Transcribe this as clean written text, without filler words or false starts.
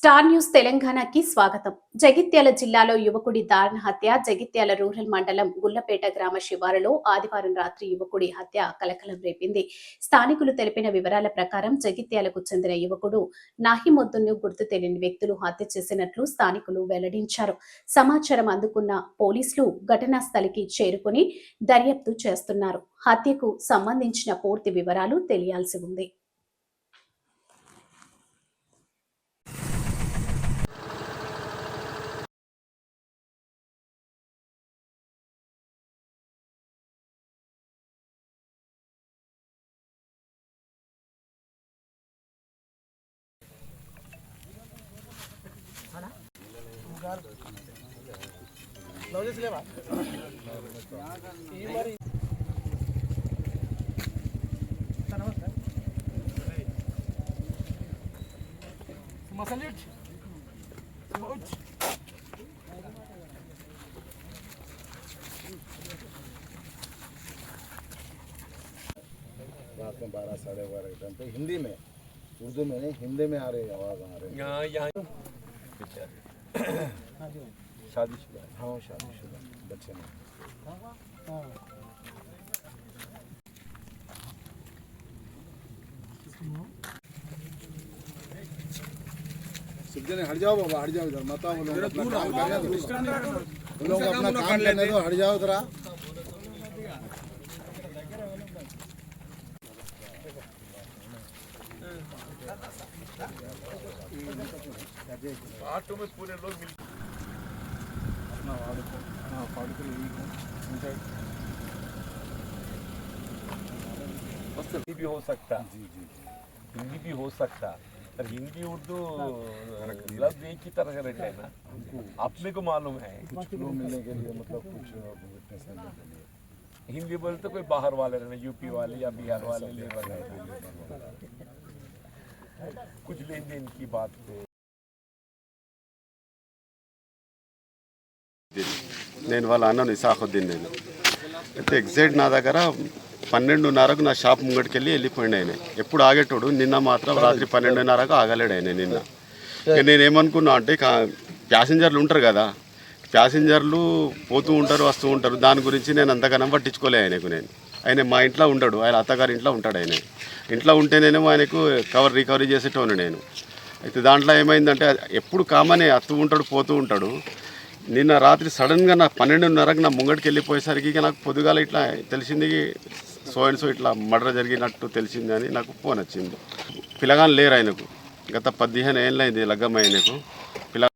Star news తెలంగాణకి స్వాగతం. జగిత్యాల జిల్లాలో యువకుడి దారుణ హత్య. జగిత్యాల రూరల్ మండలం గుల్లపేట గ్రామ శివారులో ఆదివారం రాత్రి యువకుడి హత్య కలకలం రేపింది. స్థానికులు తెలిపిన వివరాల ప్రకారం జగిత్యాలకు చెందిన యువకుడు నాహిమొద్దును గుర్తు తెలియని వ్యక్తులు హత్య చేసినట్లు స్థానికులు వెల్లడించారు. సమాచారం అందుకున్న పోలీసులు ఘటనా స్థలికి చేరుకుని దర్యాప్తు చేస్తున్నారు. హత్యకు సంబంధించిన పూర్తి వివరాలు తెలియాల్సి ఉంది. रात में 12 साढ़े 12 के टाइम पे हिंदी में, उर्दू में नहीं, हिंदी में आ रही आवाज़ आ रही है। शादीशुदा? हाँ शादीशुदा बच्चे में। सब जने हट जाओ बाबा, हट जाओ इधर, मत आओ लोग अपना काम करने दो, लोग अपना काम करने दो, हट जाओ जरा। ऑटो में पूरे लोग मिल अपना वार्ड हिंदी भी हो सकता, हिंदी भी हो सकता, पर हिंदी उर्दू लफ्ज एक ही तरह रहते हैं ना, अपने को मालूम है। कुछ लोग मिलने के लिए मतलब कुछ विटनेस करने के लिए हिंदी बोलते कोई बाहर वाले रहना, यूपी वाले या बिहार वाले लेबर रहना, कुछ लेन देन की बात पे నేను వాళ్ళ అన్నను ఇసాఖుద్దీన్. నేను అయితే ఎగ్జాక్ట్ నా దగ్గర 12:30కు నా షాప్ ముంగటికి వెళ్ళిపోయింది ఆయన. ఎప్పుడు ఆగేటోడు, నిన్న మాత్రం రాత్రి 12:30కు ఆగలేడు ఆయన. నిన్న నేనేమనుకున్నా అంటే ప్యాసింజర్లు ఉంటారు కదా, ప్యాసింజర్లు పోతూ ఉంటారు వస్తూ ఉంటారు, దాని గురించి నేను అంతగానం పట్టించుకోలే ఆయనకు. ఆయన మా ఇంట్లో ఉండడు, ఆయన అత్తగారి ఇంట్లో ఉంటాడు. ఆయన ఇంట్లో ఉంటేనేమో ఆయనకు రికవరీ చేసేటోను నేను. అయితే దాంట్లో ఏమైందంటే ఎప్పుడు కామనే అత్తూ ఉంటాడు పోతూ ఉంటాడు. నిన్న రాత్రి సడన్గా నా 12:30కు నా ముంగడికి వెళ్ళిపోయేసరికి నాకు పొద్దుగాల ఇట్లా తెలిసింది, సో అండ్ సో ఇట్లా మర్డర్ జరిగినట్టు తెలిసింది అని నాకు ఫోన్ వచ్చింది. పిల్లగాని లేరు ఆయనకు, గత 15 ఏళ్ళు అయింది లగ్గమ్మ ఆయనకు.